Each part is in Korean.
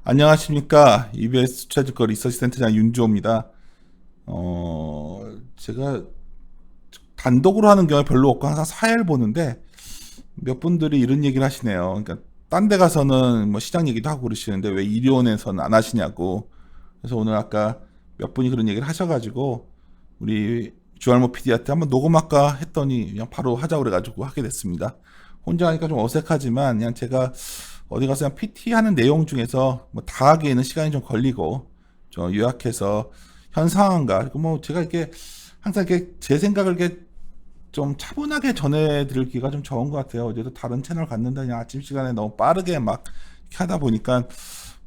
안녕하십니까. EBS 투자증권 리서치센터장 윤주호입니다. 제가 단독으로 하는 경우에 별로 없고 항상 사회를 보는데 몇 분들이 이런 얘기를 하시네요. 그러니까 딴 데 가서는 뭐 시장 얘기도 하고 그러시는데 왜 이리온에서는 안 하시냐고. 그래서 오늘 아까 몇 분이 그런 얘기를 하셔가지고 우리 주알모 PD한테 한번 녹음할까 했더니 그냥 바로 하자고 그래가지고 하게 됐습니다. 혼자 하니까 좀 어색하지만 그냥 제가 어디 가서 그냥 PT 하는 내용 중에서 뭐 다 하기에는 시간이 좀 걸리고 좀 요약해서 현 상황과 그리고 뭐 제가 이렇게 항상 이렇게 제 생각을 이렇게 좀 차분하게 전해드리기가 좀 적은 것 같아요. 어제도 다른 채널 갔는데 그냥 아침 시간에 너무 빠르게 막 이렇게 하다 보니까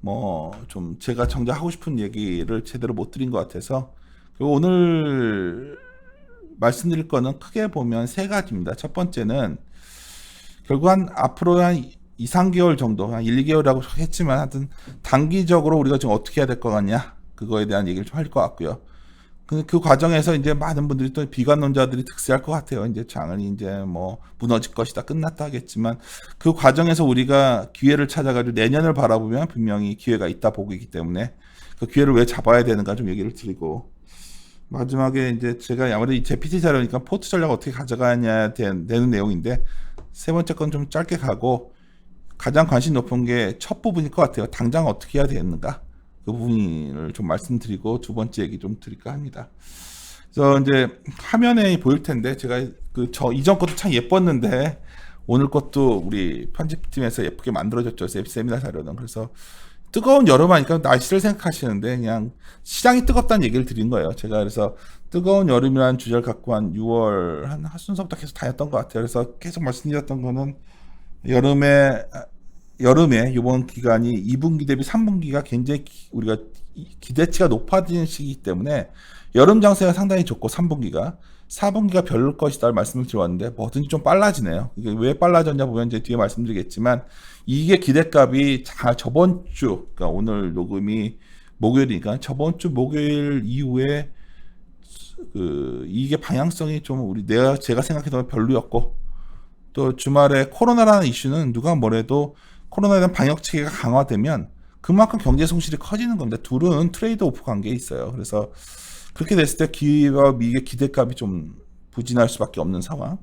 뭐 좀 제가 정작 하고 싶은 얘기를 제대로 못 드린 것 같아서 그리고 오늘 말씀드릴 거는 크게 보면 세 가지입니다. 첫 번째는 결국 앞으로 한 2, 3개월 정도, 한 1, 2개월이라고 했지만 하여튼 단기적으로 우리가 지금 어떻게 해야 될 것 같냐 그거에 대한 얘기를 좀 할 것 같고요. 그 과정에서 이제 많은 분들이 또 비관론자들이 득세할 것 같아요. 이제 장을 이제 뭐 무너질 것이다 끝났다 하겠지만 그 과정에서 우리가 기회를 찾아가지고 내년을 바라보면 분명히 기회가 있다 보고 있기 때문에 그 기회를 왜 잡아야 되는가 좀 얘기를 드리고 마지막에 이제 제가 아무래도 제 PT 자료니까 포트 전략 어떻게 가져가냐 되는 내용인데 세 번째 건 좀 짧게 가고 가장 관심 높은 게 첫 부분일 것 같아요. 당장 어떻게 해야 되는가 그 부분을 좀 말씀드리고 두 번째 얘기 좀 드릴까 합니다. 그래서 이제 화면에 보일 텐데 제가 이전 것도 참 예뻤는데 오늘 것도 우리 편집팀에서 예쁘게 만들어줬죠. 세미나 자료는. 그래서 뜨거운 여름하니까 날씨를 생각하시는데 그냥 시장이 뜨겁다는 얘기를 드린 거예요. 제가 그래서 뜨거운 여름이라는 주제를 갖고 한 6월 한 하순서부터 계속 다녔던 것 같아요. 그래서 계속 말씀드렸던 거는 여름에 이번 기간이 2분기 대비 3분기가 굉장히 우리가 기대치가 높아지는 시기이기 때문에 여름 장세가 상당히 좋고 3분기가 4분기가 별로 것이다 말씀을 드렸는데 뭐든지 좀 빨라지네요. 이게 왜 빨라졌냐 보면 이제 뒤에 말씀드리겠지만 이게 기대값이 저번 주 그러니까 오늘 녹음이 목요일이니까 저번 주 목요일 이후에 이게 방향성이 좀 제가 생각해도 별로였고 또 주말에 코로나라는 이슈는 누가 뭐래도 코로나에 대한 방역 체계가 강화되면 그만큼 경제 손실이 커지는 겁니다. 둘은 트레이드 오프 관계에 있어요. 그래서 그렇게 됐을 때 기회와 미국의 기대값이 좀 부진할 수밖에 없는 상황.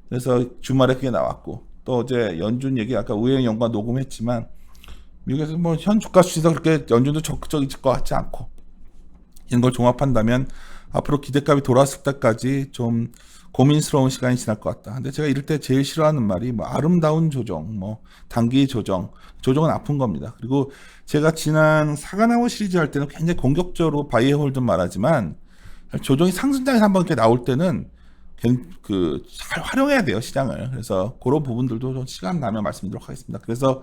그래서 주말에 그게 나왔고 또 어제 연준 얘기 아까 우영 연구가 녹음했지만 미국에서 뭐 현 주가 수치도 그렇게 연준도 적극적일 것 같지 않고 이런 걸 종합한다면 앞으로 기대값이 돌아왔을 때까지 좀 고민스러운 시간이 지날 것 같다. 근데 제가 이럴 때 제일 싫어하는 말이 뭐 아름다운 조정, 뭐 단기 조정은 아픈 겁니다. 그리고 제가 지난 사과나무 시리즈 할 때는 굉장히 공격적으로 바이 홀드 말하지만 조정이 상승장에서 한번 이렇게 나올 때는 잘 활용해야 돼요 시장을. 그래서 그런 부분들도 좀 시간 나면 말씀드리도록 하겠습니다. 그래서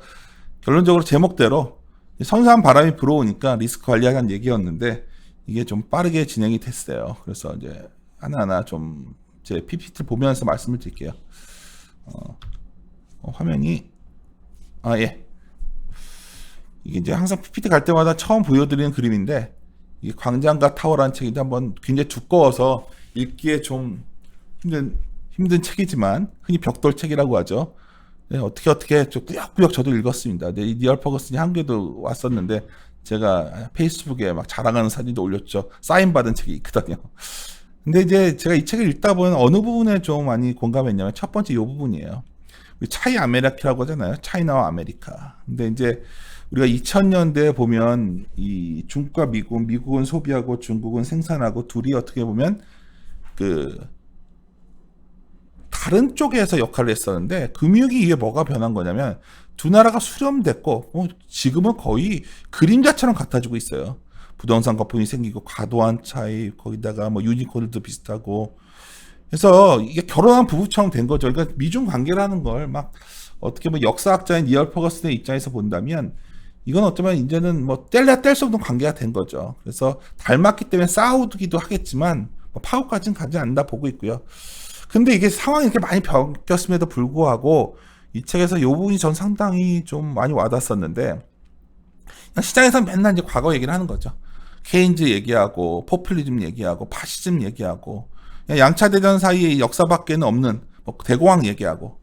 결론적으로 제목대로 선선한 바람이 불어오니까 리스크 관리하자는 얘기였는데 이게 좀 빠르게 진행이 됐어요. 그래서 이제 하나하나 좀 제 PPT를 보면서 말씀을 드릴게요. 화면이 예. 이게 이제 항상 PPT 갈 때마다 처음 보여드리는 그림인데 이게 광장과 타워라는 책인데 한번 굉장히 두꺼워서 읽기에 좀 힘든 책이지만 흔히 벽돌 책이라고 하죠. 네, 어떻게 좀 꾸역꾸역 저도 읽었습니다. 네, 이 니얼 퍼거슨이 한국에도 왔었는데 제가 페이스북에 막 자랑하는 사진도 올렸죠. 사인 받은 책이 있거든요. 근데 이제 제가 이 책을 읽다 보면 어느 부분에 좀 많이 공감했냐면 첫 번째 이 부분이에요. 차이 아메리카라고 하잖아요. 차이나와 아메리카. 근데 이제 우리가 2000년대에 보면 이 중국과 미국은 소비하고 중국은 생산하고 둘이 어떻게 보면 다른 쪽에서 역할을 했었는데 금융위기 이후에 뭐가 변한 거냐면 두 나라가 수렴됐고 지금은 거의 그림자처럼 같아지고 있어요. 부동산 거품이 생기고 과도한 차이 거기다가 뭐 유니콘도 비슷하고 그래서 이게 결혼한 부부처럼 된 거죠. 그러니까 미중 관계라는 걸 막 어떻게 뭐 역사학자인 니얼 퍼거슨의 입장에서 본다면 이건 어쩌면 이제는 뭐 뗄 수 없는 관계가 된 거죠. 그래서 닮았기 때문에 싸우기도 하겠지만 뭐 파국까지는 가지 않는다 보고 있고요. 근데 이게 상황이 이렇게 많이 바뀌었음에도 불구하고 이 책에서 이 부분이 전 상당히 좀 많이 와닿았었는데 시장에서는 맨날 이제 과거 얘기를 하는 거죠. 케인즈 얘기하고 포퓰리즘 얘기하고 파시즘 얘기하고 양차 대전 사이의 역사밖에는 없는 뭐 대공황 얘기하고.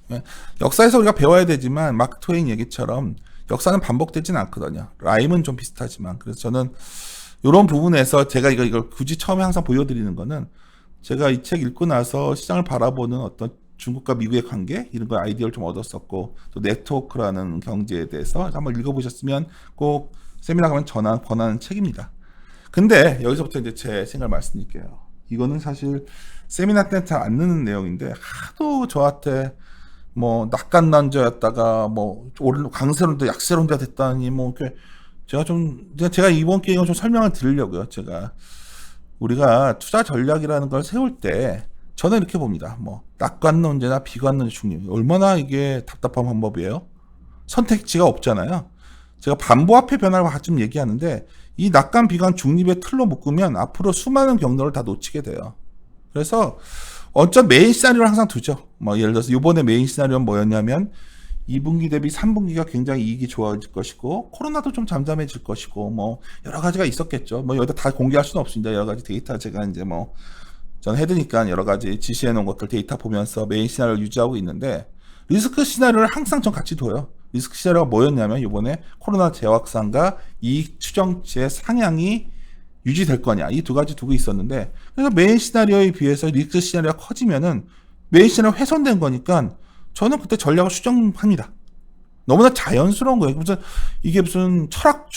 역사에서 우리가 배워야 되지만 마크 트웨인 얘기처럼 역사는 반복되진 않거든요. 라임은 좀 비슷하지만. 그래서 저는 이런 부분에서 제가 이걸 굳이 처음에 항상 보여드리는 거는 제가 이 책 읽고 나서 시장을 바라보는 어떤 중국과 미국의 관계 이런 거 아이디어를 좀 얻었었고 또 네트워크라는 경제에 대해서 한번 읽어보셨으면 꼭 세미나 가면 권하는 책입니다. 근데 여기서부터 이제 제 생각을 말씀드릴게요. 이거는 사실 세미나 때는 잘 안 넣는 내용인데 하도 저한테 뭐 낙관난저였다가 뭐 강세론도 약세론자 됐다니 뭐 제가 이번 기회에 좀 설명을 드리려고요. 제가 우리가 투자 전략이라는 걸 세울 때 저는 이렇게 봅니다. 뭐 낙관론자나 비관론자 중립 얼마나 이게 답답한 방법이에요. 선택지가 없잖아요. 제가 반부합의 변화를 가끔 얘기하는데 이 낙관 비관 중립의 틀로 묶으면 앞으로 수많은 경로를 다 놓치게 돼요. 그래서 어쩐 메인 시나리오를 항상 두죠. 뭐 예를 들어서 이번에 메인 시나리오는 뭐였냐면 2분기 대비 3분기가 굉장히 이익이 좋아질 것이고 코로나도 좀 잠잠해질 것이고 뭐 여러 가지가 있었겠죠. 뭐 여기다 다 공개할 수는 없습니다. 여러 가지 데이터 제가 이제 뭐 전 해드니까 여러 가지 지시해 놓은 것들 데이터 보면서 메인 시나리오를 유지하고 있는데 리스크 시나리오를 항상 좀 같이 둬요. 리스크 시나리오가 뭐였냐면 이번에 코로나 재확산과 이익 추정치의 상향이 유지될 거냐 이 두 가지 두고 있었는데 그래서 메인 시나리오에 비해서 리스크 시나리오가 커지면은 메인 시나리오 훼손된 거니까 저는 그때 전략을 수정합니다. 너무나 자연스러운 거예요. 이게 무슨 철학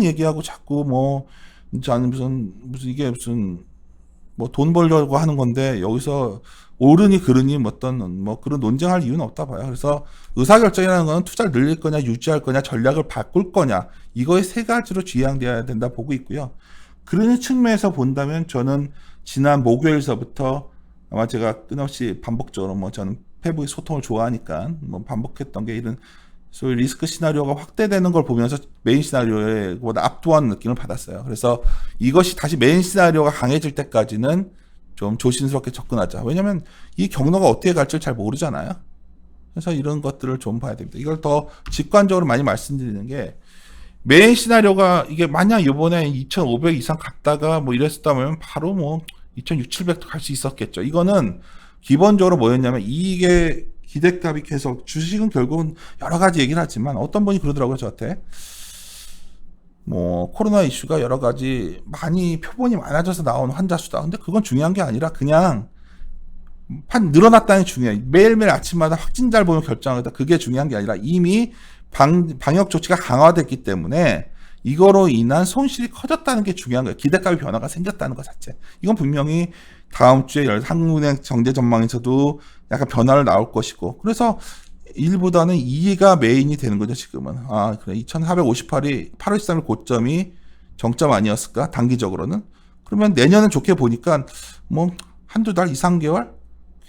얘기하고 자꾸 뭐 무슨 이게 무슨 뭐 돈 벌려고 하는 건데 여기서 옳으니 그르니 어떤 뭐 그런 논쟁할 이유는 없다 봐요. 그래서 의사결정이라는 건 투자를 늘릴 거냐 유지할 거냐 전략을 바꿀 거냐 이거의 세 가지로 지향돼야 된다 보고 있고요. 그런 측면에서 본다면 저는 지난 목요일서부터 아마 제가 끊임없이 반복적으로 뭐 저는 페북의 소통을 좋아하니까 뭐 반복했던 게 이런 소위 리스크 시나리오가 확대되는 걸 보면서 메인 시나리오에 보다 압도하는 느낌을 받았어요. 그래서 이것이 다시 메인 시나리오가 강해질 때까지는 좀 조심스럽게 접근하자. 왜냐면 이 경로가 어떻게 갈지 잘 모르잖아요. 그래서 이런 것들을 좀 봐야 됩니다. 이걸 더 직관적으로 많이 말씀드리는 게 메인 시나리오가 이게 만약 이번에 2,500 이상 갔다가 뭐 이랬었다면 바로 뭐 2,600, 700도 갈 수 있었겠죠. 이거는 기본적으로 뭐였냐면 이게 기대값이 계속 주식은 결국은 여러 가지 얘기를 하지만 어떤 분이 그러더라고요 저한테 뭐 코로나 이슈가 여러 가지 많이 표본이 많아져서 나온 환자 수다. 근데 그건 중요한 게 아니라 그냥 늘어났다는 게 중요해요. 매일매일 아침마다 확진자를 보면 결정하겠다. 그게 중요한 게 아니라 이미 방역 조치가 강화됐기 때문에 이거로 인한 손실이 커졌다는 게 중요한 거예요. 기대값의 변화가 생겼다는 것 자체. 이건 분명히 다음 주에 한국은행 정제 전망에서도 약간 변화를 나올 것이고 그래서 1보다는 2가 메인이 되는 거죠 지금은. 아 그래 2458이 8월 13일 고점이 정점 아니었을까 단기적으로는. 그러면 내년은 좋게 보니까 뭐 한두 달 2, 3개월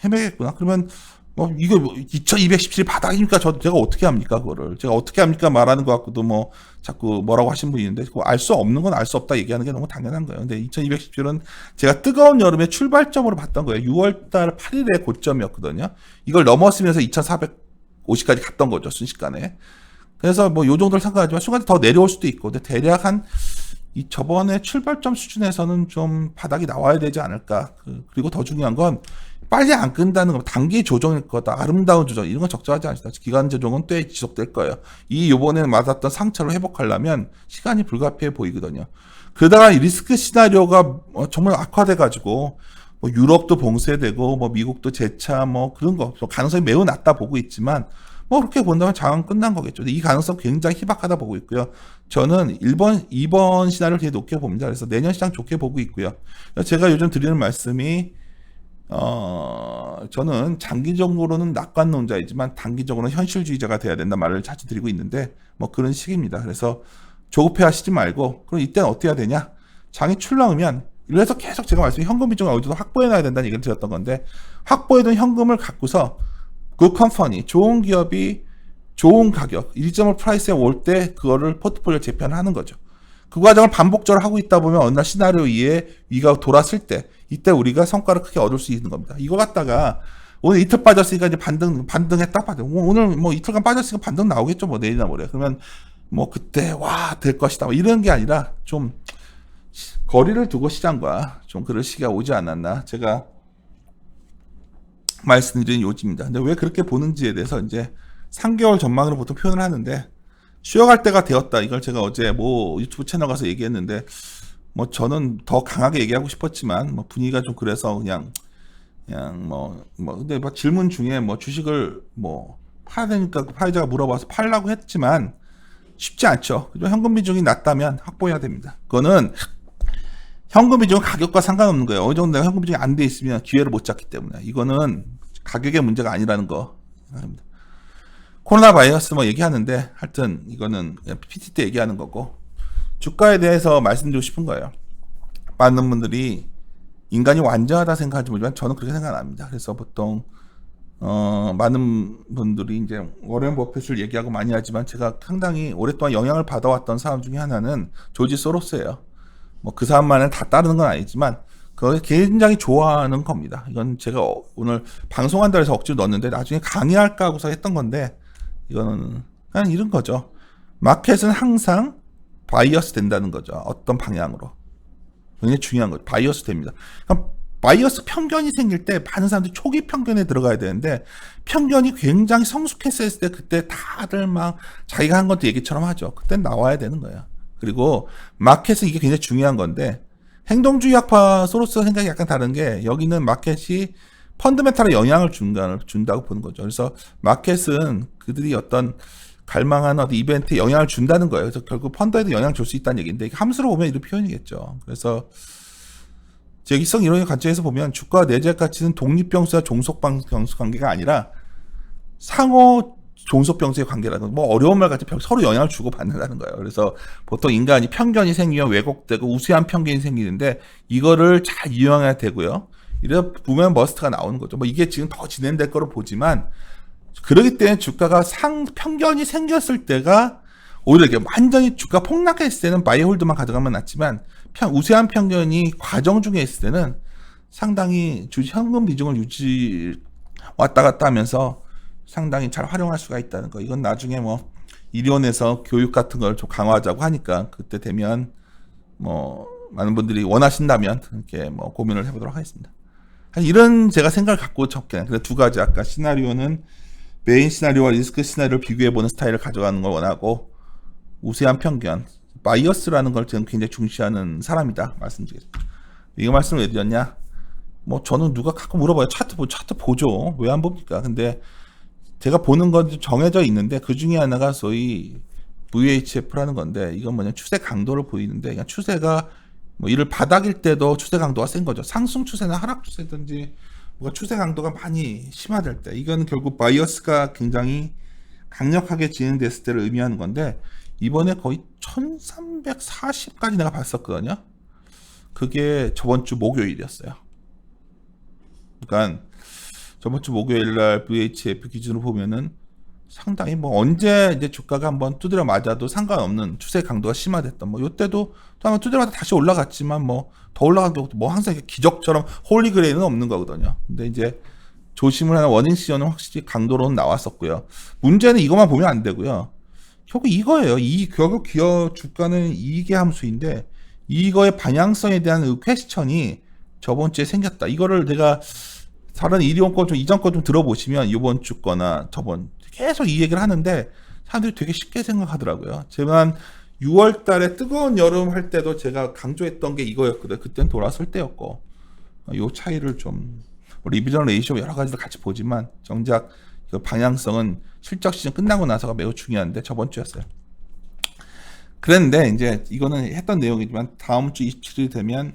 헤매겠구나. 그러면 뭐 이거 2217이 바닥입니까? 제가 어떻게 합니까 그거를. 제가 어떻게 합니까 말하는 것 같고도 뭐 자꾸 뭐라고 하신 분이 있는데 알 수 없는 건 알 수 없다 얘기하는 게 너무 당연한 거예요. 근데 2217은 제가 뜨거운 여름의 출발점으로 봤던 거예요. 6월달 8일에 고점이었거든요. 이걸 넘었으면서 2450까지 갔던 거죠 순식간에. 그래서 뭐 요 정도를 상관하지만 순간에 더 내려올 수도 있고 근데 대략 이 저번에 출발점 수준에서는 좀 바닥이 나와야 되지 않을까. 그리고 더 중요한 건 빨리 안 끈다는 건 단기 조정일 거다. 아름다운 조정 이런 건 적절하지 않습니다. 기간 조정은 꽤 지속될 거예요. 요번에 맞았던 상처를 회복하려면 시간이 불가피해 보이거든요. 그러다가 리스크 시나리오가 정말 악화돼 가지고 뭐 유럽도 봉쇄되고 뭐 미국도 재차 뭐 그런 거 가능성이 매우 낮다 보고 있지만 뭐 그렇게 본다면 장은 끝난 거겠죠. 이 가능성 굉장히 희박하다 보고 있고요. 저는 2번 시나리오를 되게 높게 봅니다. 그래서 내년 시장 좋게 보고 있고요. 제가 요즘 드리는 말씀이 저는 장기적으로는 낙관론자이지만 단기적으로는 현실주의자가 돼야 된다 말을 자주 드리고 있는데 뭐 그런 식입니다. 그래서 조급해 하시지 말고 그럼 이때는 어떻게 해야 되냐? 장이 출렁으면 그래서 계속 제가 현금 비중을 어디서 확보해 놔야 된다는 얘기를 드렸던 건데 확보해둔 현금을 갖고서 그 컴퍼니 좋은 기업이 좋은 가격 일정을 프라이스에 올 때 그거를 포트폴리오 재편하는 거죠. 그 과정을 반복적으로 하고 있다 보면 어느 날 시나리오 2에 위가 돌았을 때 이때 우리가 성과를 크게 얻을 수 있는 겁니다. 이거 갖다가 오늘 이틀 빠졌으니까 이제 반등했다 빠져. 오늘 뭐 이틀간 빠졌으니까 반등 나오겠죠. 뭐 내일이나 모레. 그러면 뭐 그때 와 될 것이다. 뭐 이런 게 아니라 좀 거리를 두고 시장과 좀 그럴 시기가 오지 않았나. 제가 말씀드린 요지입니다. 근데 왜 그렇게 보는지에 대해서 이제 3개월 전망으로 보통 표현을 하는데, 쉬어갈 때가 되었다. 이걸 제가 어제 뭐 유튜브 채널 가서 얘기했는데, 뭐 저는 더 강하게 얘기하고 싶었지만, 뭐 분위기가 좀 그래서 그냥 근데 막 질문 중에 뭐 주식을 뭐 파야 되니까 파이자가 물어봐서 팔라고 했지만, 쉽지 않죠. 현금 비중이 낮다면 확보해야 됩니다. 그거는 현금 비중은 가격과 상관없는 거예요. 어느 정도 내가 현금 비중이 안 돼 있으면 기회를 못 잡기 때문에. 이거는 가격의 문제가 아니라는 거. 코로나 바이러스 뭐 얘기하는데, 하여튼 이거는 PT 때 얘기하는 거고, 주가에 대해서 말씀드리고 싶은 거예요. 많은 분들이 인간이 완전하다 생각할지 모르지만 저는 그렇게 생각 안 합니다. 그래서 보통 많은 분들이 이제 워렌 버핏을 얘기하고 많이 하지만, 제가 상당히 오랫동안 영향을 받아왔던 사람 중에 하나는 조지 소로스예요. 뭐 그 사람만은 다 따르는 건 아니지만 그걸 굉장히 좋아하는 겁니다. 이건 제가 오늘 방송한다 해서 억지로 넣었는데 나중에 강의할까 하고서 했던 건데, 이거는 그냥 이런 거죠. 마켓은 항상 바이어스 된다는 거죠. 어떤 방향으로. 굉장히 중요한 거죠. 바이어스 됩니다. 그럼 바이어스 편견이 생길 때 많은 사람들이 초기 편견에 들어가야 되는데, 편견이 굉장히 성숙했을 때 그때 다들 막 자기가 한 것도 얘기처럼 하죠. 그땐 나와야 되는 거예요. 그리고 마켓은 이게 굉장히 중요한 건데, 행동주의 학파 소로스 생각이 약간 다른 게, 여기는 마켓이 펀드멘탈에 영향을 준다고 보는 거죠. 그래서 마켓은 그들이 어떤 갈망하는 어떤 이벤트에 영향을 준다는 거예요. 그래서 결국 펀드에도 영향을 줄 수 있다는 얘기인데, 이게 함수로 보면 이런 표현이겠죠. 그래서 재기성 이론의 관점에서 보면 주가 내재 가치는 독립병수와 종속병수 관계가 아니라 상호 종속병수의 관계라는 건, 뭐 어려운 말 같이 서로 영향을 주고 받는다는 거예요. 그래서 보통 인간이 편견이 생기면 왜곡되고 우수한 편견이 생기는데, 이거를 잘 이용해야 되고요. 이래서 보면 머스트가 나오는 거죠. 뭐 이게 지금 더 진행될 거로 보지만, 그러기 때문에 주가가 편견이 생겼을 때가 오히려 이게 완전히 주가 폭락했을 때는 바이홀드만 가져가면 낫지만, 우세한 편견이 과정 중에 있을 때는 상당히 현금 비중을 왔다 갔다 하면서 상당히 잘 활용할 수가 있다는 거. 이건 나중에 뭐 일원에서 교육 같은 걸 좀 강화하자고 하니까, 그때 되면 뭐 많은 분들이 원하신다면 이렇게 뭐 고민을 해보도록 하겠습니다. 이런 제가 생각을 갖고 적게. 그래서 두 가지, 아까 시나리오는 메인 시나리오와 리스크 시나리오를 비교해보는 스타일을 가져가는 걸 원하고, 우세한 편견, 바이어스라는 걸 저는 굉장히 중시하는 사람이다 말씀드리겠습니다. 이거 말씀을 왜 드렸냐? 뭐 저는 누가 가끔 물어봐요. 차트 보죠. 왜 안 봅니까? 근데 제가 보는 건 정해져 있는데, 그 중에 하나가 소위 VHF라는 건데, 이건 뭐냐, 추세 강도를 보이는데, 그냥 추세가 뭐 이를 바닥일 때도 추세 강도가 센 거죠. 상승 추세나 하락 추세든지 뭐가 추세 강도가 많이 심화될 때, 이건 결국 바이어스가 굉장히 강력하게 진행됐을 때를 의미하는 건데, 이번에 거의 1340까지 내가 봤었거든요. 그게 저번 주 목요일이었어요. 그러니까 저번 주 목요일 날 VHF 기준으로 보면은 상당히 뭐 언제 이제 주가가 한번 두드려 맞아도 상관없는 추세 강도가 심화됐던, 뭐 요때도 또 한번 두드려 맞아 다시 올라갔지만 뭐 더 올라간 경우도 뭐 항상 기적처럼 홀리그레이는 없는 거거든요. 근데 이제 조심을 하는 워닝 시즌은 확실히 강도로는 나왔었고요. 문제는 이것만 보면 안 되고요. 결국 이거예요. 결국 기업 주가는 이익의 함수인데, 이거의 방향성에 대한 퀘스천이 저번 주에 생겼다. 이거를 내가 다른 이전 거 좀 들어보시면, 이번 주 거나 저번 계속 이 얘기를 하는데 사람들이 되게 쉽게 생각하더라고요. 제가 6월 달에 뜨거운 여름 할 때도 제가 강조했던 게 이거였거든요. 그땐 돌아설 때였고, 요 차이를 좀 리비전 레이쇼 여러 가지를 같이 보지만, 정작 그 방향성은 실적 시즌 끝나고 나서가 매우 중요한데 저번 주였어요. 그랬는데 이제 이거는 했던 내용이지만, 다음 주 27일이 되면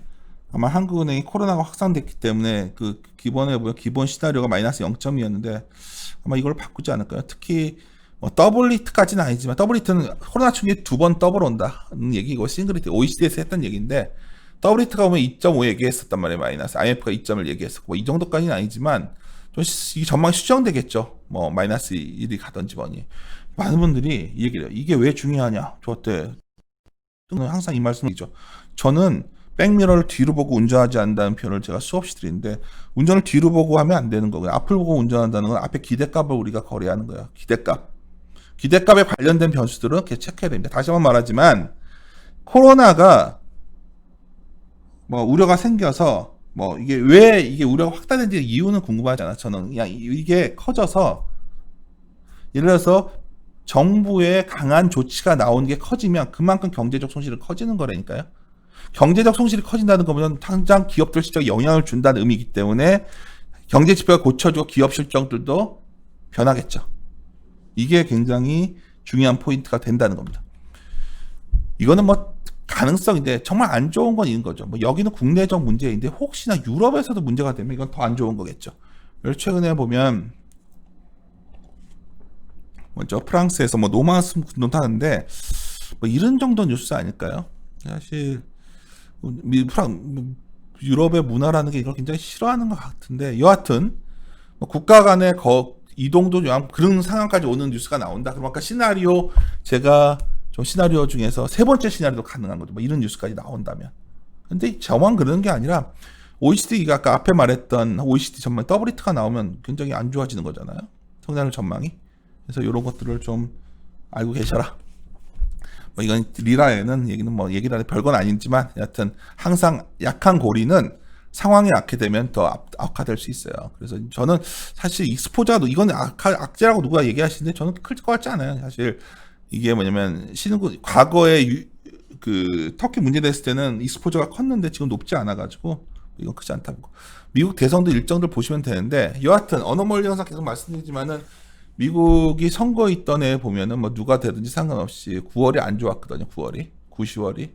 아마 한국은행이 코로나가 확산됐기 때문에 그 기본 시나리오가 마이너스 0.2였는데 아마 이걸 바꾸지 않을까요? 특히 뭐 더블 히트까지는 아니지만, 더블 히트는 코로나 충격이 2번 더블 온다는 얘기고, 싱글 히트 OECD에서 했던 얘기인데, 더블 히트가 오면 2.5 얘기했었단 말이에요. 마이너스 IMF가 2점을 얘기했었고, 뭐 이 정도까지는 아니지만 좀 이 전망이 수정되겠죠. 뭐 마이너스 1이 가던지 뭐니. 많은 분들이 이 얘기를 해요. 이게 왜 중요하냐? 저때 항상 이 말씀이죠. 저는 백미러를 뒤로 보고 운전하지 않는다는 표현을 제가 수없이 드리는데, 운전을 뒤로 보고 하면 안 되는 거고요. 앞을 보고 운전한다는 건 앞에 기대값을 우리가 거래하는 거예요. 기대값에 관련된 변수들은 이렇게 체크해야 됩니다. 다시 한번 말하지만, 코로나가 뭐 우려가 생겨서 뭐 이게 왜 이게 우려가 확대된지 이유는 궁금하잖아. 저는 그냥 이게 커져서 예를 들어서 정부의 강한 조치가 나오는 게 커지면 그만큼 경제적 손실은 커지는 거라니까요. 경제적 손실이 커진다는 거면 당장 기업들 실적에 영향을 준다는 의미이기 때문에 경제 지표가 고쳐지고 기업 실적들도 변하겠죠. 이게 굉장히 중요한 포인트가 된다는 겁니다. 이거는 뭐 가능성인데 정말 안 좋은 건 이런 거죠. 뭐 여기는 국내적 문제인데 혹시나 유럽에서도 문제가 되면 이건 더 안 좋은 거겠죠. 최근에 보면 먼저 프랑스에서 뭐 노마스 운동 하는데 뭐 이런 정도 뉴스 아닐까요? 사실 유럽의 문화라는 게 이걸 굉장히 싫어하는 것 같은데 여하튼 뭐 국가 간의 이동도 그런 상황까지 오는 뉴스가 나온다. 그럼 아까 시나리오 제가 좀 시나리오 중에서 세 번째 시나리오도 가능한 거죠. 뭐 이런 뉴스까지 나온다면. 근데 저만 그러는 게 아니라 OECD가 아까 앞에 말했던 OECD 전망 더블히트가 나오면 굉장히 안 좋아지는 거잖아요. 성장률 전망이. 그래서 이런 것들을 좀 알고 계셔라. 뭐 이건 리라에는 얘기는 뭐 얘기를 하는 별건 아니지만 여하튼 항상 약한 고리는 상황이 악화되면 되면 더 악화될 수 있어요. 그래서 저는 사실 익스포자도 이건 악재라고 누가 얘기하시는데 저는 클 것 같지 않아요. 사실 이게 뭐냐면 과거에 그 터키 문제 됐을 때는 익스포저가 컸는데 지금 높지 않아가지고 이건 크지 않다고. 미국 대선도 일정들 보시면 되는데 여하튼 언어멀리 영상 계속 말씀드리지만은 미국이 선거 있던 애 보면은 뭐 누가 되든지 상관없이 9월이 안 좋았거든요. 9월이 9, 10월이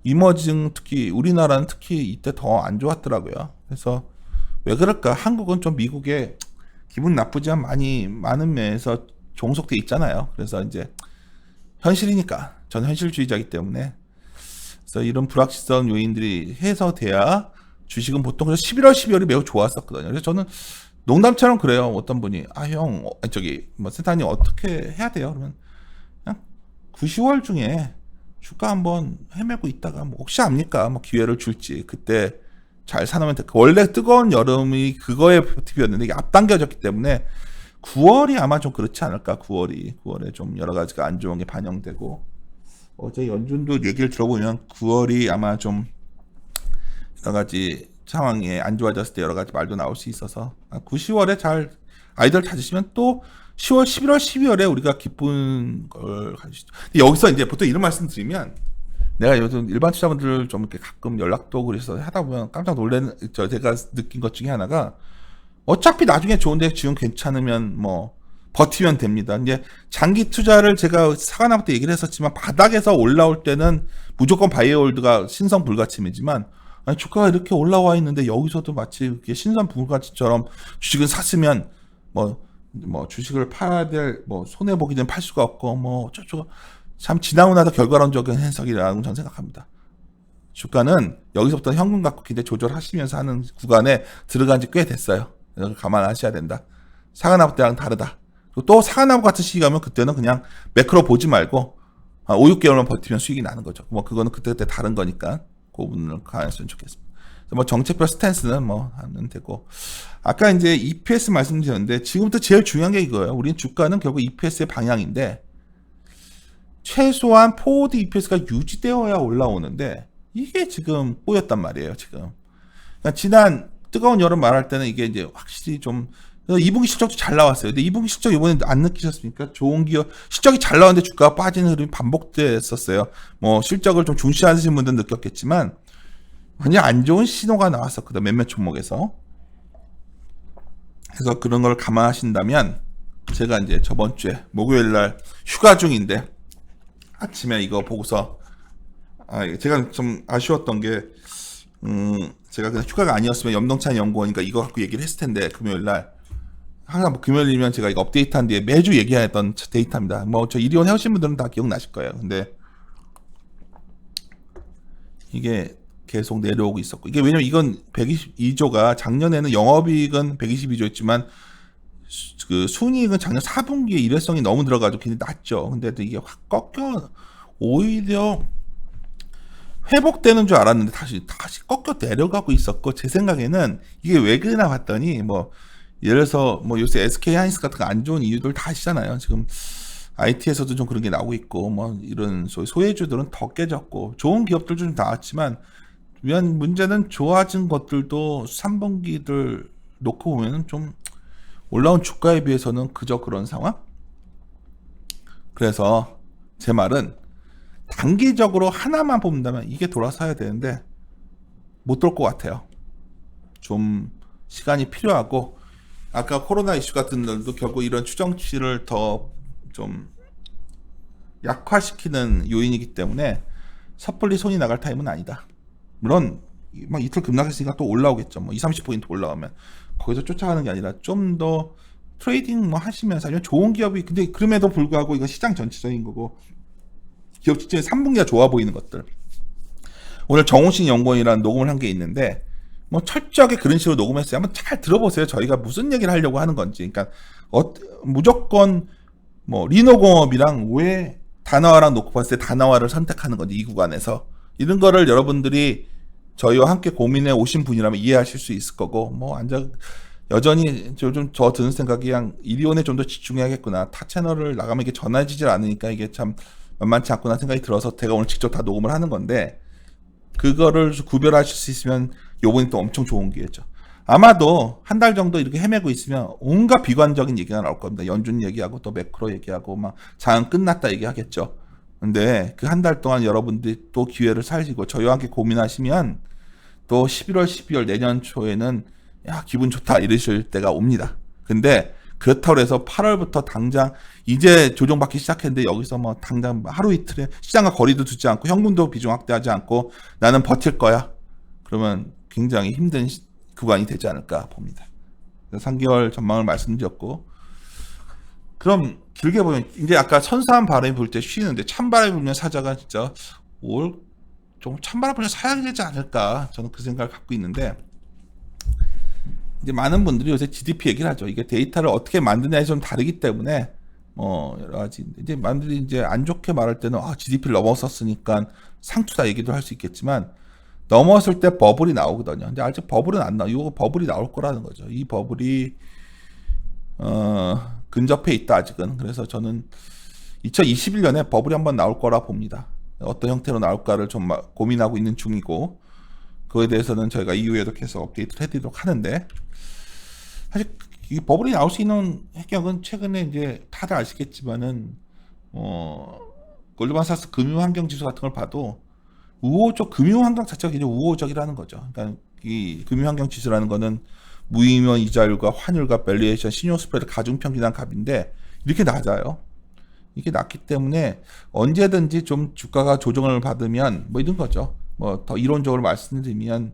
이머징 특히 우리나라는 특히 이때 더 안 좋았더라고요. 그래서 왜 그럴까? 한국은 좀 미국에 기분 나쁘지만 많은 면에서 종속돼 있잖아요. 그래서 이제 현실이니까 저는 현실주의자이기 때문에 그래서 이런 불확실성 요인들이 해소돼야 주식은 보통 그래서 11월, 12월이 매우 좋았었거든요. 그래서 저는 농담처럼 그래요. 어떤 분이 형 저기 뭐 센터님 어떻게 해야 돼요? 그러면 그냥 9, 10월 중에 주가 한번 헤매고 있다가 뭐 혹시 압니까? 뭐 기회를 줄지 그때 잘 사놓으면 돼. 원래 뜨거운 여름이 그거의 모티브였는데 이게 앞당겨졌기 때문에 9월이 아마 좀 그렇지 않을까. 9월에 좀 여러 가지가 안 좋은 게 반영되고 어제 연준도 얘기를 들어보면 9월이 아마 좀 여러 가지 상황이 안 좋아졌을 때 여러 가지 말도 나올 수 있어서 9, 10월에 잘 아이디어를 찾으시면 또 10월, 11월, 12월에 우리가 기쁜 걸 가지시죠. 여기서 이제 보통 이런 말씀 드리면 내가 요즘 일반 투자분들 좀 이렇게 가끔 연락도 그래서 하다 보면 깜짝 놀라는 제가 느낀 것 중에 하나가 어차피 나중에 좋은데 지금 괜찮으면 뭐 버티면 됩니다. 이제 장기 투자를 제가 사과나무 때 얘기를 했었지만 바닥에서 올라올 때는 무조건 바이오홀드가 신성 불가침이지만 아니 주가가 이렇게 올라와 있는데 여기서도 마치 이렇게 신선 불가침처럼 주식을 샀으면 뭐 주식을 팔아야 될 뭐 손해 보기 전에 팔 수가 없고 뭐 어쩌고 참 지나고 나서 결과론적인 해석이라고 저는 생각합니다. 주가는 여기서부터 현금 갖고 기대 조절하시면서 하는 구간에 들어간 지 꽤 됐어요. 감안하셔야 된다. 사과나무 때랑 다르다. 또 사과나무 같은 시기 가면 그때는 그냥 매크로 보지 말고 5, 6개월만 버티면 수익이 나는 거죠. 뭐 그거는 그때 다른 거니까 그 부분을 가했으면 좋겠습니다. 뭐 정책별 스탠스는 뭐 하면 되고 아까 이제 EPS 말씀드렸는데 지금부터 제일 중요한 게 이거예요. 우리는 주가는 결국 EPS의 방향인데 최소한 포워드 EPS가 유지되어야 올라오는데 이게 지금 꼬였단 말이에요. 지금 그러니까 지난 뜨거운 여름 말할 때는 이게 이제 확실히 좀 2분기 실적도 잘 나왔어요. 근데 2분기 실적 이번에 안 느끼셨습니까? 좋은 기업 실적이 잘 나왔는데 주가가 빠지는 흐름이 반복됐었어요. 뭐 실적을 좀 중시하시는 분들은 느꼈겠지만 굉장히 안 좋은 신호가 나왔었거든. 몇몇 종목에서. 그래서 그런 걸 감안하신다면 제가 이제 저번 주에 목요일 날 휴가 중인데 아침에 이거 보고서 제가 좀 아쉬웠던 게 제가 그냥 휴가가 아니었으면 염동찬 연구원이니까 이거 갖고 얘기를 했을 텐데 금요일 날 항상 뭐 금요일이면 제가 이거 업데이트한 뒤에 매주 얘기했던 데이터입니다. 뭐 저 이리온 해오신 분들은 다 기억나실 거예요. 근데 이게 계속 내려오고 있었고 이게 왜냐면 이건 122조가 작년에는 영업이익은 122조였지만 그 순이익은 작년 4분기에 일회성이 너무 들어가지고 굉장히 낮죠. 근데 이게 확 꺾여 오히려 회복되는 줄 알았는데 다시 꺾여 내려가고 있었고 제 생각에는 이게 왜 그러나 봤더니 뭐 예를 들어서 뭐 요새 SK 하이닉스 같은 거 안 좋은 이유들 다 아시잖아요. 지금 IT에서도 좀 그런 게 나오고 있고 뭐 이런 소외주들은 더 깨졌고 좋은 기업들 좀 나왔지만 위한 문제는 좋아진 것들도 3분기를 놓고 보면은 좀 올라온 주가에 비해서는 그저 그런 상황? 그래서 제 말은 단기적으로 하나만 뽑는다면 이게 돌아서야 되는데 못 돌 것 같아요. 좀 시간이 필요하고 아까 코로나 이슈 같은 것도 결국 이런 추정치를 더 좀 약화시키는 요인이기 때문에 섣불리 손이 나갈 타임은 아니다. 물론 막 이틀 급락했으니까 또 올라오겠죠. 뭐 2, 30포인트 올라오면 거기서 쫓아가는 게 아니라 좀 더 트레이딩 뭐 하시면서 아니면 좋은 기업이 근데 그럼에도 불구하고 이거 시장 전체적인 거고 기업 지표의 3분기가 좋아 보이는 것들. 오늘 정우신 연구원이라는 녹음을 한 게 있는데 뭐 철저하게 그런 식으로 녹음했어요. 한번 잘 들어보세요. 저희가 무슨 얘기를 하려고 하는 건지. 그러니까 무조건 뭐 리노공업이랑 왜 다나와랑 놓고 봤을 때 다나와를 선택하는 건지 이 구간에서 이런 거를 여러분들이 저희와 함께 고민해 오신 분이라면 이해하실 수 있을 거고 뭐 여전히 요즘 저 드는 생각이 그냥 이리온에 좀 더 집중해야겠구나. 타 채널을 나가면 이게 전해지질 않으니까 이게 참 만만치 않구나 생각이 들어서 제가 오늘 직접 다 녹음을 하는 건데 그거를 구별하실 수 있으면 요번이 또 엄청 좋은 기회죠. 아마도 한 달 정도 이렇게 헤매고 있으면 온갖 비관적인 얘기가 나올 겁니다. 연준 얘기하고 또 매크로 얘기하고 막 장은 끝났다 얘기하겠죠. 근데 그 한 달 동안 여러분들이 또 기회를 살리고 저희와 함께 고민하시면 또 11월, 12월 내년 초에는 야 기분 좋다 이러실 때가 옵니다. 근데 그렇다고 해서 8월부터 당장 이제 조정받기 시작했는데 여기서 뭐 당장 하루 이틀에 시장과 거리도 두지 않고 현금도 비중 확대하지 않고 나는 버틸 거야. 그러면 굉장히 힘든 구간이 되지 않을까 봅니다. 3개월 전망을 말씀드렸고 그럼 길게 보면 이제 아까 선사한 바람이 불 때 쉬는데 찬바람이 불면 사자가 진짜 좀 찬바람 불면 사야 되지 않을까 저는 그 생각을 갖고 있는데 이제 많은 분들이 요새 GDP 얘기를 하죠. 이게 데이터를 어떻게 만드냐에 좀 다르기 때문에 여러 가지 이제 많은 분들이 이제 안 좋게 말할 때는 GDP를 넘어섰으니까 상투다 얘기도 할 수 있겠지만 넘었을 때 버블이 나오거든요. 근데 아직 버블은 안 나와. 이거 버블이 나올 거라는 거죠. 이 버블이 근접해 있다 아직은. 그래서 저는 2021년에 버블이 한번 나올 거라 봅니다. 어떤 형태로 나올까를 좀 고민하고 있는 중이고 그거에 대해서는 저희가 이후에도 계속 업데이트를 해드리도록 하는데 사실 이 버블이 나올 수 있는 해경은 최근에 이제 다들 아시겠지만은 골드만사스 금융환경지수 같은 걸 봐도 금융환경 자체가 굉장히 우호적이라는 거죠. 그러니까 이 금융환경지수라는 거는 무이면 이자율과 환율과 밸류에이션, 신용 스프레드, 가중평균한 값인데 이렇게 낮아요. 이게 낮기 때문에 언제든지 좀 주가가 조정을 받으면 뭐 이런 거죠. 뭐 더 이론적으로 말씀드리면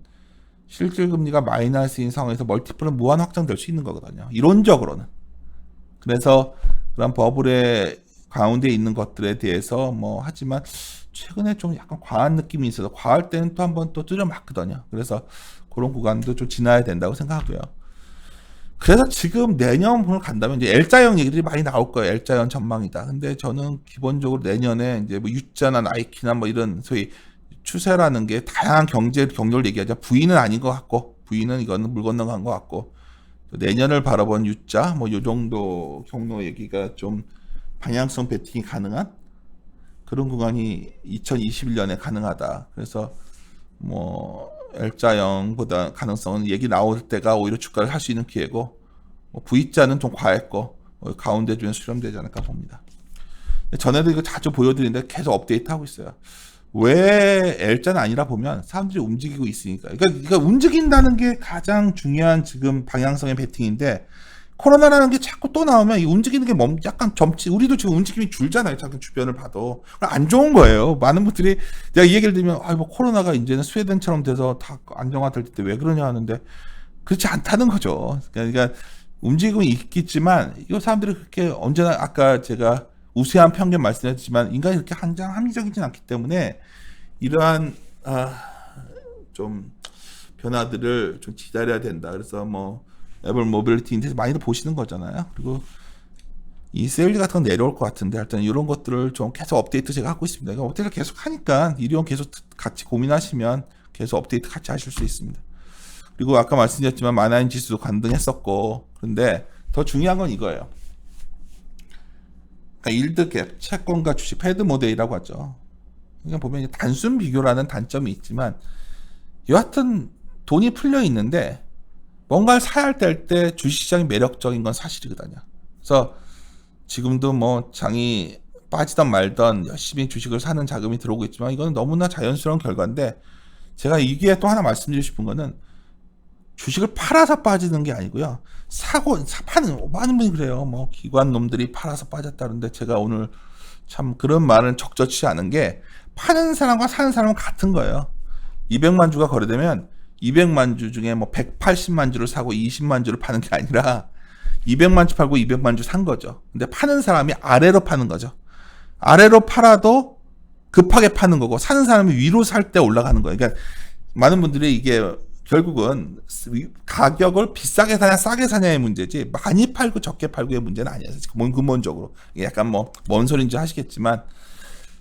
실질금리가 마이너스인 상황에서 멀티플은 무한 확장될 수 있는 거거든요. 이론적으로는. 그래서 그런 버블의 가운데 있는 것들에 대해서 뭐 하지만 최근에 좀 약간 과한 느낌이 있어서 과할 때는 또 한번 또 뚫려 맞거든요. 그래서 그런 구간도 좀 지나야 된다고 생각하고요. 그래서 지금 내년을 간다면 이제 L자형 얘기들이 많이 나올 거예요. L자형 전망이다. 근데 저는 기본적으로 내년에 이제 뭐 U자나 나이키나 뭐 이런 소위 추세라는 게 다양한 경제를 얘기하자. V는 아닌 것 같고, V는 이거는 물 건너간 것 같고, 내년을 바라본 U자, 뭐 요 정도 경로 얘기가 좀 방향성 베팅이 가능한 그런 구간이 2021년에 가능하다. 그래서 뭐 L자형보다 가능성은 얘기 나올 때가 오히려 주가를 할 수 있는 기회고 뭐 V자는 좀 과했고 가운데 중에 수렴되지 않을까 봅니다. 전에도 이거 자주 보여드리는데 계속 업데이트하고 있어요. 왜 L자는 아니라 보면 사람들이 움직이고 있으니까. 그러니까 움직인다는 게 가장 중요한 지금 방향성의 베팅인데 코로나라는 게 자꾸 또 나오면 이 움직이는 게 약간 점치. 우리도 지금 움직임이 줄잖아요. 자꾸 주변을 봐도 안 좋은 거예요. 많은 분들이 내가 이 얘기를 들으면 뭐 코로나가 이제는 스웨덴처럼 돼서 다 안정화될 때 왜 그러냐 하는데 그렇지 않다는 거죠. 그러니까 움직임이 있겠지만 이 사람들이 그렇게 언제나 아까 제가 우세한 편견 말씀드렸지만 인간이 그렇게 합리적이진 않기 때문에 이러한 좀 변화들을 좀 기다려야 된다. 그래서 뭐 애플 모빌리티 인덱스 많이들 보시는 거잖아요. 그리고 이 세일즈 같은 건 내려올 것 같은데 하여튼 이런 것들을 좀 계속 업데이트 제가 하고 있습니다. 그러니까 업데이트를 계속 하니까 이리온 계속 같이 고민하시면 계속 업데이트 같이 하실 수 있습니다. 그리고 아까 말씀드렸지만 만화인 지수도 간등했었고 그런데 더 중요한 건 이거예요. 그러니까 일드갭, 채권과 주식, 패드 모델이라고 하죠. 그냥 보면 단순 비교라는 단점이 있지만 여하튼 돈이 풀려 있는데 뭔가를 사야 할 때 주식시장이 매력적인 건 사실이거든요. 그래서 지금도 뭐 장이 빠지던 말던 열심히 주식을 사는 자금이 들어오고 있지만 이건 너무나 자연스러운 결과인데, 제가 이게 또 하나 말씀드리고 싶은 거는 주식을 팔아서 빠지는 게 아니고요. 파는, 많은 분이 그래요. 뭐 기관 놈들이 팔아서 빠졌다는데, 제가 오늘 참 그런 말은 적절치 않은 게, 파는 사람과 사는 사람은 같은 거예요. 200만 주가 거래되면 200만 주 중에 뭐 180만 주를 사고 20만 주를 파는 게 아니라 200만 주 팔고 200만 주 산 거죠. 근데 파는 사람이 아래로 파는 거죠. 아래로 팔아도 급하게 파는 거고, 사는 사람이 위로 살 때 올라가는 거예요. 그러니까 많은 분들이 이게 결국은 가격을 비싸게 사냐 싸게 사냐의 문제지, 많이 팔고 적게 팔고의 문제는 아니에요. 근본적으로 이게 약간 뭐 뭔 소리인지 하시겠지만,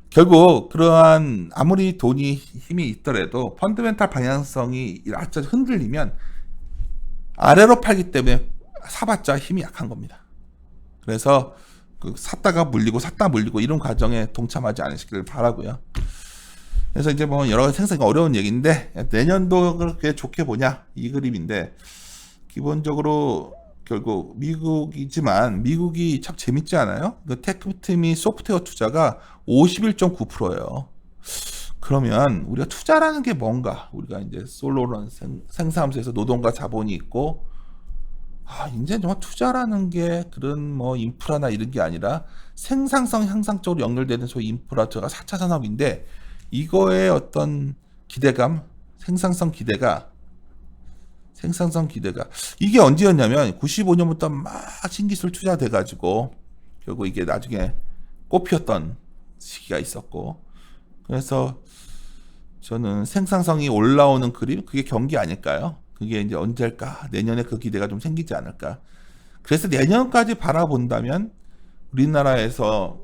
결국 그러한 아무리 돈이 힘이 있더라도 펀드멘탈 방향성이 아주 흔들리면 아래로 팔기 때문에 사봤자 힘이 약한 겁니다. 그래서 그 샀다가 물리고 샀다 물리고 이런 과정에 동참하지 않으시길 바라고요. 그래서 이제 뭐 여러 가지 생각이 어려운 얘기인데, 내년도 그렇게 좋게 보냐 이 그림인데, 기본적으로 결국 미국이지만 미국이 참 재밌지 않아요? 그 테크 및 소프트웨어 투자가 51.9%예요. 그러면 우리가 투자라는 게 뭔가, 우리가 이제 솔로런 생산하면서 노동과 자본이 있고, 이제 정말 투자라는 게 그런 뭐 인프라나 이런 게 아니라 생산성 향상 쪽으로 연결되는 소위 인프라, 제가 4차 산업인데, 이거의 어떤 기대감, 생산성 기대가 이게 언제였냐면 95년부터 막 신기술 투자돼 가지고 결국 이게 나중에 꽃피웠던 시기가 있었고, 그래서 저는 생산성이 올라오는 그림, 그게 경기 아닐까요? 그게 이제 언제일까? 내년에 그 기대가 좀 생기지 않을까? 그래서 내년까지 바라본다면 우리나라에서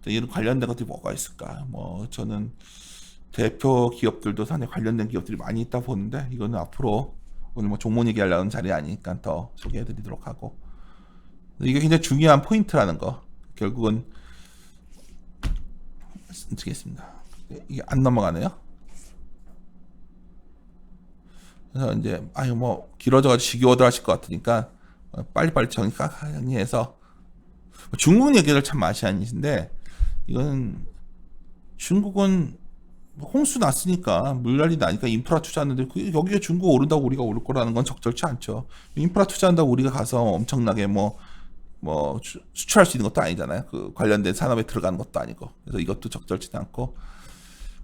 이런 관련된 것들이 뭐가 있을까? 뭐 저는 대표 기업들도 상당히 관련된 기업들이 많이 있다 보는데, 이거는 앞으로 오늘 뭐 종목 얘기하려는 자리 아니니까 더 소개해드리도록 하고, 이게 굉장히 중요한 포인트라는 거, 결국은 말씀드리겠습니다. 이게 안 넘어가네요. 그래서 이제 뭐 길어져가지고 지겨워들 하실 것 같으니까 빨리빨리 정리해서, 중국 얘기를 참 아시아니신데, 이건 중국은 홍수 났으니까 물난리 나니까 인프라 투자하는데, 여기가 중국 오른다고 우리가 오를 거라는 건 적절치 않죠. 인프라 투자한다고 우리가 가서 엄청나게 뭐 수출할 수 있는 것도 아니잖아요. 그 관련된 산업에 들어가는 것도 아니고. 그래서 이것도 적절치도 않고.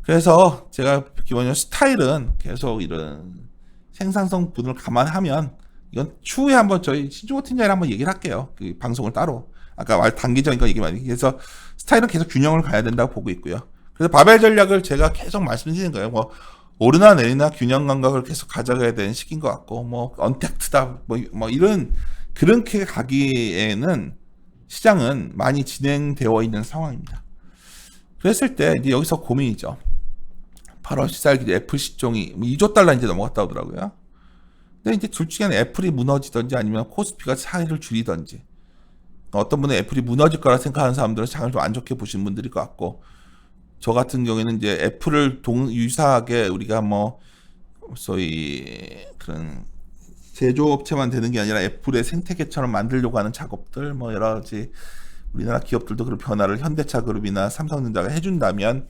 그래서 제가 기본적으로 스타일은 계속 이런 생산성 부분을 감안하면, 이건 추후에 한번 저희 신주호 팀장이랑 한번 얘기를 할게요. 그 방송을 따로. 아까 단기적인 거 얘기 많이. 그래서 스타일은 계속 균형을 가야 된다고 보고 있고요. 그래서 바벨 전략을 제가 계속 말씀드리는 거예요. 뭐 오르나 내리나 균형 감각을 계속 가져가야 되는 시기인 것 같고, 뭐 언택트다 뭐 이런, 그렇게 가기에는 시장은 많이 진행되어 있는 상황입니다. 그랬을 때 이제 여기서 고민이죠. 8월 14일 기준 애플 시총이 2조 달러 이제 넘어갔다 오더라고요. 근데 이제 둘 중에는 애플이 무너지든지 아니면 코스피가 차이를 줄이든지, 어떤 분은 애플이 무너질 거라 생각하는 사람들은 장을 좀 안 좋게 보시는 분들일 것 같고, 저 같은 경우에는 이제 애플을 유사하게 우리가 뭐 소위 그런 제조업체만 되는 게 아니라 애플의 생태계처럼 만들려고 하는 작업들, 뭐 여러 가지 우리나라 기업들도 그런 변화를 현대차 그룹이나 삼성전자가 해준다면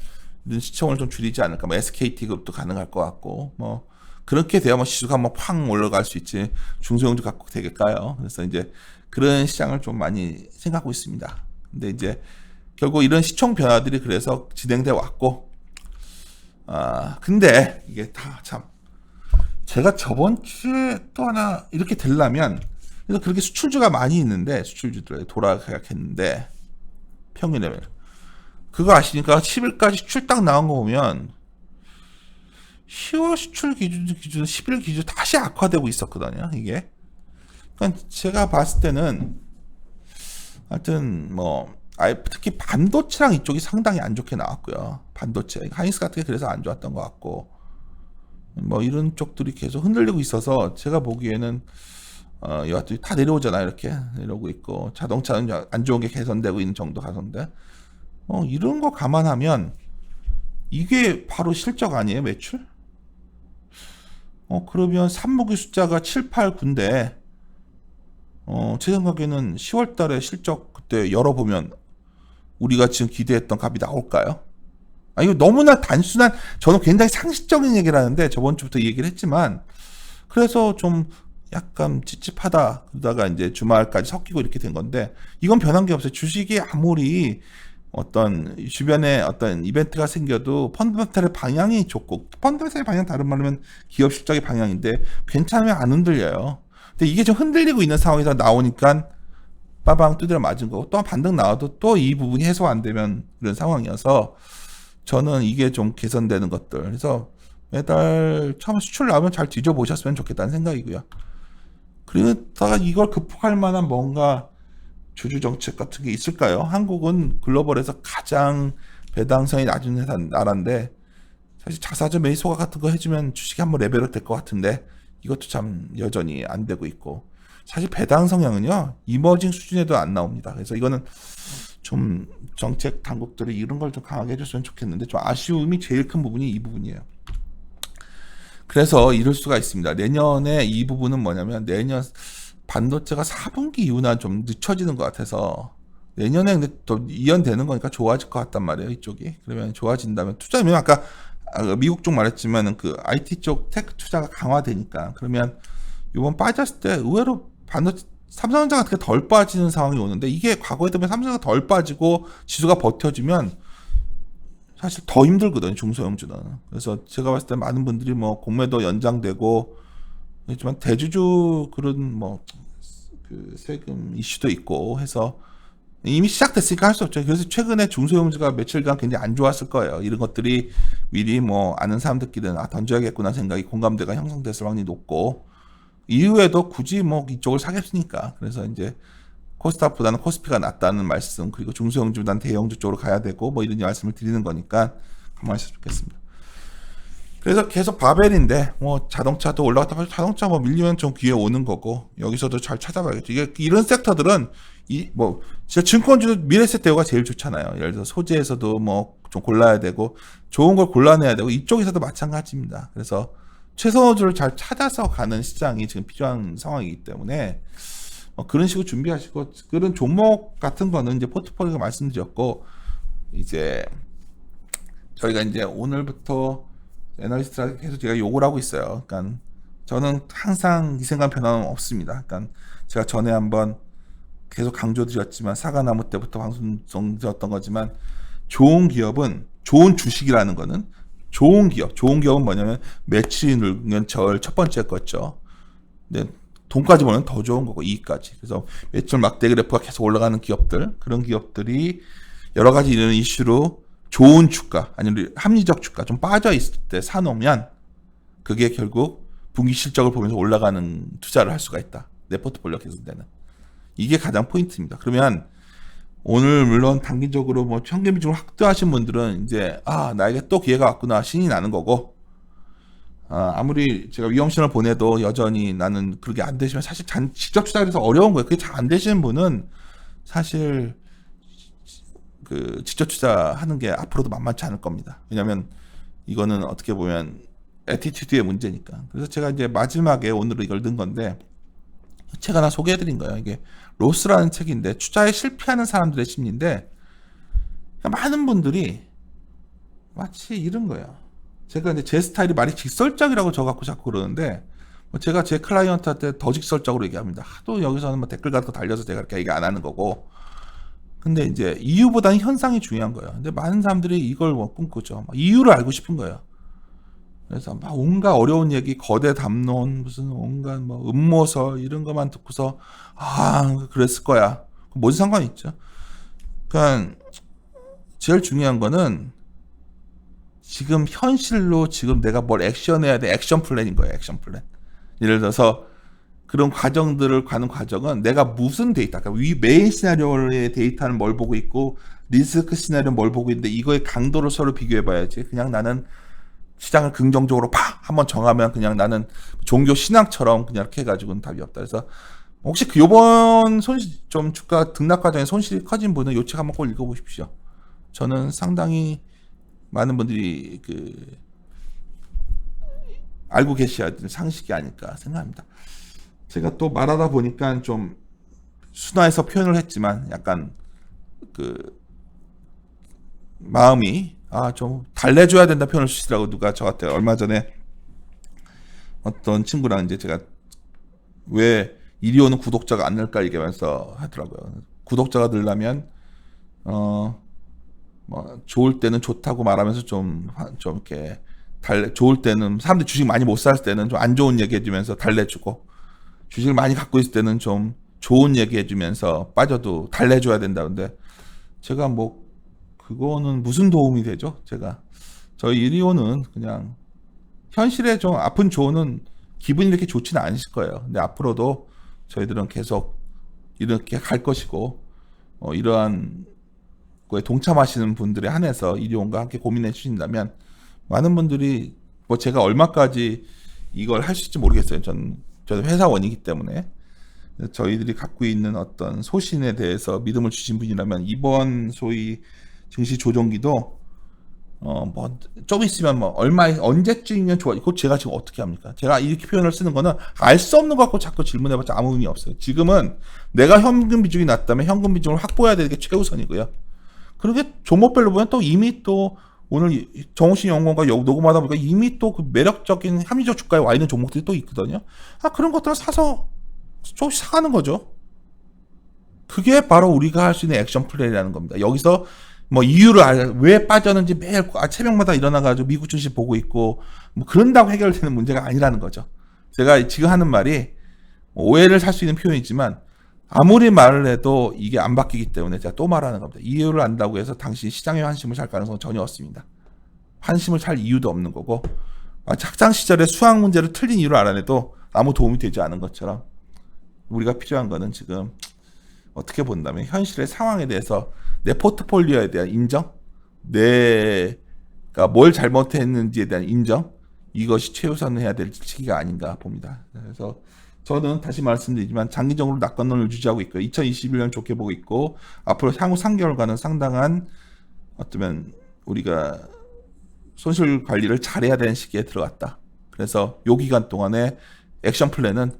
이런 시총을 좀 줄이지 않을까. 뭐 SKT 그룹도 가능할 것 같고, 뭐 그렇게 돼야 뭐 지수가 뭐 팡 올라갈 수 있지, 중소형주 갖고 되겠까요? 그래서 이제 그런 시장을 좀 많이 생각하고 있습니다. 근데 이제 결국 이런 시총 변화들이 그래서 진행돼 왔고, 근데 이게 다 참, 제가 저번 주에 또 하나 이렇게 되려면, 그래서 그렇게 수출주가 많이 있는데, 수출주들 돌아가야겠는데, 평일에 그거 아시니까 10일까지 수출 딱 나온 거 보면 10월 수출 기준 11일 기준 다시 악화되고 있었거든요, 이게. 그러니까 제가 봤을 때는 하여튼 뭐 특히 반도체랑 이쪽이 상당히 안 좋게 나왔고요. 반도체, 하이닉스 같은 게 그래서 안 좋았던 것 같고, 뭐 이런 쪽들이 계속 흔들리고 있어서 제가 보기에는 여하튼 다 내려오잖아요. 이렇게 내려오고 있고, 자동차는 안 좋은 게 개선되고 있는 정도 가선데, 이런 거 감안하면 이게 바로 실적 아니에요, 매출? 그러면 산목의 숫자가 7, 8, 9인데 제 생각에는 10월 달에 실적 그때 열어보면 우리가 지금 기대했던 값이 나올까요? 이거 너무나 단순한, 저는 굉장히 상식적인 얘기를 하는데 저번 주부터 이 얘기를 했지만, 그래서 좀 약간 찝찝하다 그러다가 이제 주말까지 섞이고 이렇게 된 건데, 이건 변한 게 없어요. 주식이 아무리 어떤 주변에 어떤 이벤트가 생겨도 펀더멘탈의 방향이 좋고, 펀더멘탈의 방향 다른 말하면 기업 실적의 방향인데 괜찮으면 안 흔들려요. 근데 이게 좀 흔들리고 있는 상황에서 나오니까 빠방 두드려 맞은 거고, 또 반등 나와도 또 이 부분이 해소 안 되면 그런 상황이어서 저는 이게 좀 개선되는 것들, 그래서 매달 처음 수출 나오면 잘 뒤져보셨으면 좋겠다는 생각이고요. 그러다가 이걸 극복할 만한 뭔가 주주 정책 같은 게 있을까요? 한국은 글로벌에서 가장 배당성이 낮은 나라인데, 사실 자사주 매수가 같은 거 해주면 주식이 한번 레벨업 될 것 같은데 이것도 참 여전히 안 되고 있고, 사실 배당 성향은요 이머징 수준에도 안 나옵니다. 그래서 이거는 좀 정책 당국들이 이런 걸 좀 강하게 해줬으면 좋겠는데, 좀 아쉬움이 제일 큰 부분이 이 부분이에요. 그래서 이럴 수가 있습니다. 내년에 이 부분은 뭐냐면, 내년 반도체가 4분기 이후나 좀 늦춰지는 것 같아서, 내년에 근데 또 이연되는 거니까 좋아질 것 같단 말이에요, 이쪽이. 그러면 좋아진다면 투자면 아까 미국 쪽 말했지만은 그 IT 쪽 테크 투자가 강화되니까, 그러면 이번 빠졌을 때 의외로 반도체 삼성전자 같은 게 덜 빠지는 상황이 오는데, 이게 과거에 되면 삼성전자가 덜 빠지고 지수가 버텨주면 사실 더 힘들거든요, 중소형주는. 그래서 제가 봤을 때 많은 분들이 뭐 공매도 연장되고 있지만, 대주주 그런 뭐 그 세금 이슈도 있고 해서 이미 시작됐으니까 할 수 없죠. 그래서 최근에 중소형주가 며칠간 굉장히 안 좋았을 거예요. 이런 것들이 미리 뭐 아는 사람들끼리는 던져야겠구나 생각이, 공감대가 형성됐을 확률이 높고, 이후에도 굳이 뭐 이쪽을 사겠으니까, 그래서 이제 코스닥보다는 코스피가 낫다는 말씀, 그리고 중소형주보다는 대형주 쪽으로 가야 되고 뭐 이런 말씀을 드리는 거니까 가만히 있으면 좋겠습니다. 그래서 계속 바벨인데, 뭐 자동차도 올라갔다 봐도 자동차 뭐 밀리면 좀 귀에 오는 거고, 여기서도 잘 찾아봐야겠죠. 이게 이런 섹터들은 뭐 진짜 증권주도 미래세 대우가 제일 좋잖아요. 예를 들어 소재에서도 뭐 좀 골라야 되고 좋은 걸 골라내야 되고, 이쪽에서도 마찬가지입니다. 그래서 최선호주를 잘 찾아서 가는 시장이 지금 필요한 상황이기 때문에 그런 식으로 준비하시고, 그런 종목 같은 거는 이제 포트폴리오가 말씀드렸고, 이제 저희가 이제 오늘부터 애널리스트한테 계속 제가 욕을 하고 있어요. 그러니까 저는 항상 이 생각 변화는 없습니다. 그러니까 제가 전에 한번 계속 강조드렸지만, 사과나무 때부터 방송 드렸던 거지만, 좋은 기업은, 좋은 주식이라는 거는 좋은 기업은 뭐냐면 매출이 늘면 첫 번째 거죠. 근데 돈까지 벌면 더 좋은 거고, 이익까지. 그래서 매출 막대 그래프가 계속 올라가는 기업들, 그런 기업들이 여러 가지 이런 이슈로 좋은 주가, 아니면 합리적 주가 좀 빠져 있을 때 사놓으면, 그게 결국 분기 실적을 보면서 올라가는 투자를 할 수가 있다. 내 포트폴리오 개선되는. 이게 가장 포인트입니다. 그러면 오늘 물론 단기적으로 뭐 현금 비중을 확대하신 분들은 이제 나에게 또 기회가 왔구나 신이 나는 거고, 아무리 제가 위험 신호를 보내도 여전히 나는 그렇게 안 되시면, 사실 직접 투자해서 어려운 거예요. 그게 잘 안 되시는 분은 사실 그 직접 투자하는 게 앞으로도 만만치 않을 겁니다. 왜냐면 이거는 어떻게 보면 애티튜드의 문제니까. 그래서 제가 이제 마지막에 오늘은 이걸 넣은 건데, 책 하나 소개해드린 거예요. 이게 로스라는 책인데, 투자에 실패하는 사람들의 심리인데, 많은 분들이 마치 이런 거예요. 제가 이제 제 스타일이 말이 직설적이라고 저갖고 자꾸 그러는데, 제가 제 클라이언트한테 더 직설적으로 얘기합니다. 하도 여기서는 뭐 댓글 같은 거 달려서 제가 그렇게 얘기 안 하는 거고. 근데 이제 이유보다는 현상이 중요한 거예요. 근데 많은 사람들이 이걸 뭐 꿈꾸죠. 이유를 알고 싶은 거예요. 그래서 막 온갖 어려운 얘기, 거대 담론, 무슨 온갖 뭐 음모설 이런 것만 듣고서 그랬을 거야. 뭔 상관이 있죠? 그러니까 제일 중요한 거는 지금 현실로 지금 내가 뭘 액션해야 돼. 액션 플랜인 거예요. 액션 플랜. 예를 들어서 그런 과정들을 가는 과정은 내가 무슨 데이터, 그러니까 메인 시나리오의 데이터는 뭘 보고 있고 리스크 시나리오는 뭘 보고 있는데, 이거의 강도를 서로 비교해 봐야지. 그냥 나는 시장을 긍정적으로 한번 정하면 그냥 나는 종교 신앙처럼 그냥 이렇게 해가지고는 답이 없다. 그래서 혹시 요번 좀 주가 등락 과정에 손실이 커진 분은 요 책 한번 꼭 읽어보십시오. 저는 상당히 많은 분들이 알고 계셔야 될 상식이 아닐까 생각합니다. 제가 또 말하다 보니까 좀 순화해서 표현을 했지만 약간 그 마음이 좀 달래줘야 된다 표현을 쓰시더라고. 누가 저한테 얼마 전에 어떤 친구랑 이제 제가 왜 이리오는 구독자가 안 늘까 얘기하면서 하더라고요. 구독자가 늘려면 뭐 좋을 때는 좋다고 말하면서 좀 이렇게 좋을 때는 사람들이 주식 많이 못 살 때는 좀 안 좋은 얘기 해주면서 달래주고, 주식을 많이 갖고 있을 때는 좀 좋은 얘기 해주면서 빠져도 달래줘야 된다는데, 제가 뭐 그거는 무슨 도움이 되죠? 저희 이리오는 그냥 현실에 좀 아픈 조언은 기분이 이렇게 좋지는 않으실 거예요. 근데 앞으로도 저희들은 계속 이렇게 갈 것이고, 이러한 거에 동참하시는 분들에 한해서 이리온과 함께 고민해 주신다면, 많은 분들이 뭐 제가 얼마까지 이걸 할 수 있을지 모르겠어요. 저는 회사원이기 때문에. 저희들이 갖고 있는 어떤 소신에 대해서 믿음을 주신 분이라면 이번 소위 증시 조정기도 뭐 좀 있으면 뭐 언제쯤이면 좋아. 그거 제가 지금 어떻게 합니까? 제가 이렇게 표현을 쓰는 거는 알 수 없는 거 갖고 자꾸 질문해봤자 아무 의미 없어요. 지금은 내가 현금 비중이 낮다면 현금 비중을 확보해야 되는 게 최우선이고요. 그렇게 종목별로 보면 또 이미 또 오늘 정우신 연구원과 녹음하다 보니까 이미 또 그 매력적인 합리적 주가에 와 있는 종목들이 또 있거든요. 그런 것들을 사서 조금씩 사가는 거죠. 그게 바로 우리가 할 수 있는 액션 플레이라는 겁니다. 여기서 뭐 이유를 왜 빠졌는지 매일 새벽마다 일어나가지고 미국 증시 보고 있고 뭐 그런다고 해결되는 문제가 아니라는 거죠. 제가 지금 하는 말이 오해를 살 수 있는 표현이지만 아무리 말을 해도 이게 안 바뀌기 때문에 제가 또 말하는 겁니다. 이유를 안다고 해서 당신 시장에 환심을 살 가능성은 전혀 없습니다. 환심을 살 이유도 없는 거고, 학창 시절에 수학 문제를 틀린 이유를 알아내도 아무 도움이 되지 않은 것처럼 우리가 필요한 거는 지금 어떻게 본다면 현실의 상황에 대해서 내 포트폴리오에 대한 인정, 내가 뭘 잘못했는지에 대한 인정, 이것이 최우선 해야 될 시기가 아닌가 봅니다. 그래서 저는 다시 말씀드리지만 장기적으로 낙관론을 유지하고 있고요. 2021년 좋게 보고 있고, 앞으로 향후 3개월간은 상당한 어쩌면 우리가 손실 관리를 잘해야 되는 시기에 들어갔다. 그래서 요 기간 동안에 액션 플랜은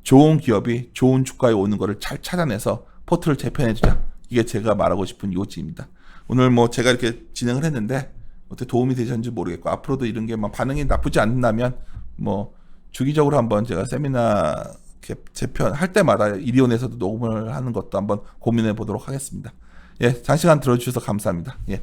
좋은 기업이 좋은 주가에 오는 거를 잘 찾아내서 포트를 재편해주자. 이게 제가 말하고 싶은 요지입니다. 오늘 뭐 제가 이렇게 진행을 했는데 어떻게 도움이 되셨는지 모르겠고, 앞으로도 이런 게 뭐 반응이 나쁘지 않는다면 뭐 주기적으로 한번 제가 세미나 재편할 때마다 이리온에서도 녹음을 하는 것도 한번 고민해 보도록 하겠습니다. 예, 장시간 들어주셔서 감사합니다. 예.